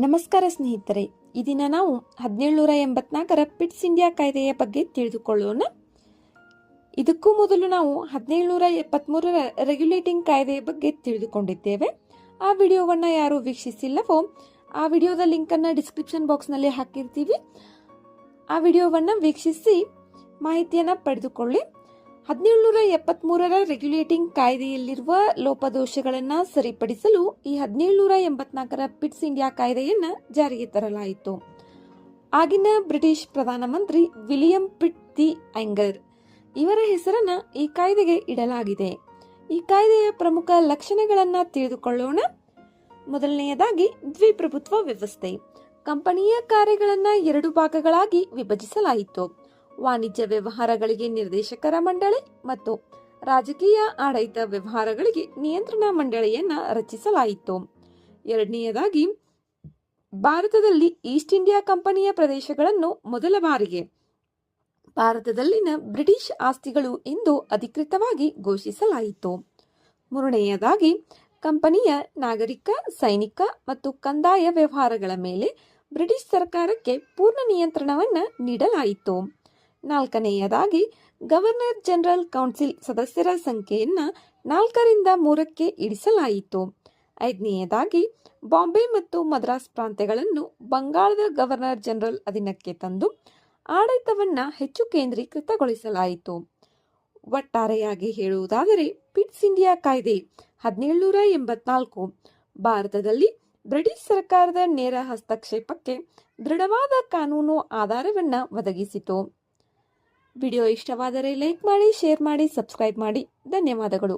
ನಮಸ್ಕಾರ ಸ್ನೇಹಿತರೆ, ಈ ದಿನ ನಾವು 1784ರ ಪಿಟ್ಸ್ ಇಂಡಿಯಾ ಕಾಯ್ದೆಯ ಬಗ್ಗೆ ತಿಳಿದುಕೊಳ್ಳೋಣ. ಇದಕ್ಕೂ ಮೊದಲು ನಾವು 1773ರ ರೆಗ್ಯುಲೇಟಿಂಗ್ ಕಾಯ್ದೆಯ ಬಗ್ಗೆ ತಿಳಿದುಕೊಂಡಿದ್ದೇವೆ. ಆ ವಿಡಿಯೋವನ್ನು ಯಾರು ವೀಕ್ಷಿಸಿಲ್ಲವೋ ಆ ವಿಡಿಯೋದ ಲಿಂಕನ್ನು ಡಿಸ್ಕ್ರಿಪ್ಷನ್ ಬಾಕ್ಸ್ನಲ್ಲಿ ಹಾಕಿರ್ತೀವಿ. ಆ ವಿಡಿಯೋವನ್ನು ವೀಕ್ಷಿಸಿ ಮಾಹಿತಿಯನ್ನು ಪಡೆದುಕೊಳ್ಳಿ. 1773ರ ರೆಗ್ಯುಲೇಟಿಂಗ್ ಕಾಯ್ದೆಯಲ್ಲಿರುವ ಲೋಪದೋಷಗಳನ್ನು ಸರಿಪಡಿಸಲು ಈ 1784ರ ಪಿಟ್ಸ್ ಇಂಡಿಯಾ ಕಾಯ್ದೆಯನ್ನು ಜಾರಿಗೆ ತರಲಾಯಿತು. ಆಗಿನ ಬ್ರಿಟಿಷ್ ಪ್ರಧಾನಮಂತ್ರಿ ವಿಲಿಯಂ ಪಿಟ್ ದಿ ಐಂಗರ್ ಇವರ ಹೆಸರನ್ನು ಈ ಕಾಯ್ದೆಗೆ ಇಡಲಾಗಿದೆ. ಈ ಕಾಯ್ದೆಯ ಪ್ರಮುಖ ಲಕ್ಷಣಗಳನ್ನು ತಿಳಿದುಕೊಳ್ಳೋಣ. ಮೊದಲನೆಯದಾಗಿ ದ್ವಿಪ್ರಭುತ್ವ ವ್ಯವಸ್ಥೆ. ಕಂಪನಿಯ ಕಾರ್ಯಗಳನ್ನು 2 ಭಾಗಗಳಾಗಿ ವಿಭಜಿಸಲಾಯಿತು. ವಾಣಿಜ್ಯ ವ್ಯವಹಾರಗಳಿಗೆ ನಿರ್ದೇಶಕರ ಮಂಡಳಿ ಮತ್ತು ರಾಜಕೀಯ ಆಡಳಿತ ವ್ಯವಹಾರಗಳಿಗೆ ನಿಯಂತ್ರಣ ಮಂಡಳಿಯನ್ನು ರಚಿಸಲಾಯಿತು. ಎರಡನೆಯದಾಗಿ, ಭಾರತದಲ್ಲಿ ಈಸ್ಟ್ ಇಂಡಿಯಾ ಕಂಪನಿಯ ಪ್ರದೇಶಗಳನ್ನು ಮೊದಲ ಬಾರಿಗೆ ಭಾರತದಲ್ಲಿನ ಬ್ರಿಟಿಷ್ ಆಸ್ತಿಗಳು ಎಂದು ಅಧಿಕೃತವಾಗಿ ಘೋಷಿಸಲಾಯಿತು. ಮೂರನೆಯದಾಗಿ, ಕಂಪನಿಯ ನಾಗರಿಕ, ಸೈನಿಕ ಮತ್ತು ಕಂದಾಯ ವ್ಯವಹಾರಗಳ ಮೇಲೆ ಬ್ರಿಟಿಷ್ ಸರ್ಕಾರಕ್ಕೆ ಪೂರ್ಣ ನಿಯಂತ್ರಣವನ್ನು ನೀಡಲಾಯಿತು. ನಾಲ್ಕನೆಯದಾಗಿ, ಗವರ್ನರ್ ಜನರಲ್ ಕೌನ್ಸಿಲ್ ಸದಸ್ಯರ ಸಂಖ್ಯೆಯನ್ನು 4ರಿಂದ 3ಕ್ಕೆ ಇಳಿಸಲಾಯಿತು. ಐದನೆಯದಾಗಿ, ಬಾಂಬೆ ಮತ್ತು ಮದ್ರಾಸ್ ಪ್ರಾಂತ್ಯಗಳನ್ನು ಬಂಗಾಳದ ಗವರ್ನರ್ ಜನರಲ್ ಅಧೀನಕ್ಕೆ ತಂದು ಆಡಳಿತವನ್ನು ಹೆಚ್ಚು ಕೇಂದ್ರೀಕೃತಗೊಳಿಸಲಾಯಿತು. ಒಟ್ಟಾರೆಯಾಗಿ ಹೇಳುವುದಾದರೆ, ಪಿಟ್ಸ್ ಇಂಡಿಯಾ ಕಾಯ್ದೆ 1784 ಭಾರತದಲ್ಲಿ ಬ್ರಿಟಿಷ್ ಸರ್ಕಾರದ ನೇರ ಹಸ್ತಕ್ಷೇಪಕ್ಕೆ ದೃಢವಾದ ಕಾನೂನು ಆಧಾರವನ್ನು ಒದಗಿಸಿತು. ವಿಡಿಯೋ ಇಷ್ಟವಾದರೆ ಲೈಕ್ ಮಾಡಿ, ಶೇರ್ ಮಾಡಿ, ಸಬ್ಸ್ಕ್ರೈಬ್ ಮಾಡಿ. ಧನ್ಯವಾದಗಳು.